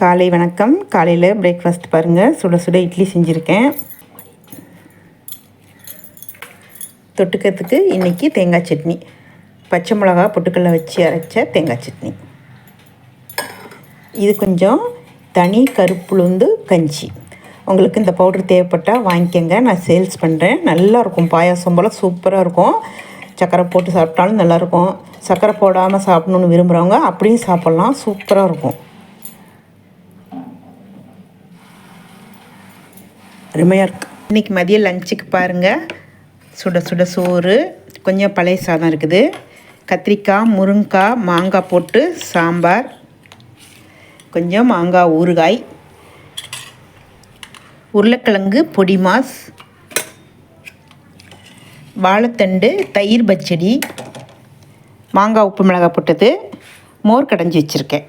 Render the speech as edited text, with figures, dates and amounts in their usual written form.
காலை வணக்கம். காலையில் பிரேக்ஃபாஸ்ட் பாருங்கள், சுட சுட இட்லி செஞ்சுருக்கேன். தொட்டுக்கிறதுக்கு இன்றைக்கி தேங்காய் சட்னி, பச்சை மிளகா பொட்டுக்கடலை வச்சு அரைச்ச தேங்காய் சட்னி. இது கொஞ்சம் தனி கருப்புளுந்து கஞ்சி. உங்களுக்கு இந்த பவுட்ரு தேவைப்பட்டால் வாங்கிக்கோங்க, நான் சேல்ஸ் பண்ணுறேன். நல்லாயிருக்கும், பாயாசம் போல் சூப்பராக இருக்கும். சர்க்கரை போட்டு சாப்பிட்டாலும் நல்லாயிருக்கும். சர்க்கரை போடாமல் சாப்பிட்ணுன்னு விரும்புகிறவங்க அப்படியும் சாப்பிட்லாம், சூப்பராக இருக்கும். அருமையாக இருக்குது. இன்றைக்கி மதியம் லஞ்சுக்கு பாருங்கள், சுட சுட சோறு, கொஞ்சம் பழைய சாதம் இருக்குது, கத்திரிக்காய் முருங்கைக்காய் மாங்காய் போட்டு சாம்பார், கொஞ்சம் மாங்காய் ஊறுகாய், உருளைக்கிழங்கு பொடி மாஸ், வாழைத்தண்டு தயிர் பச்சடி, மாங்காய் உப்பு மிளகாய் போட்டது, மோர் கடைஞ்சி வச்சுருக்கேன்.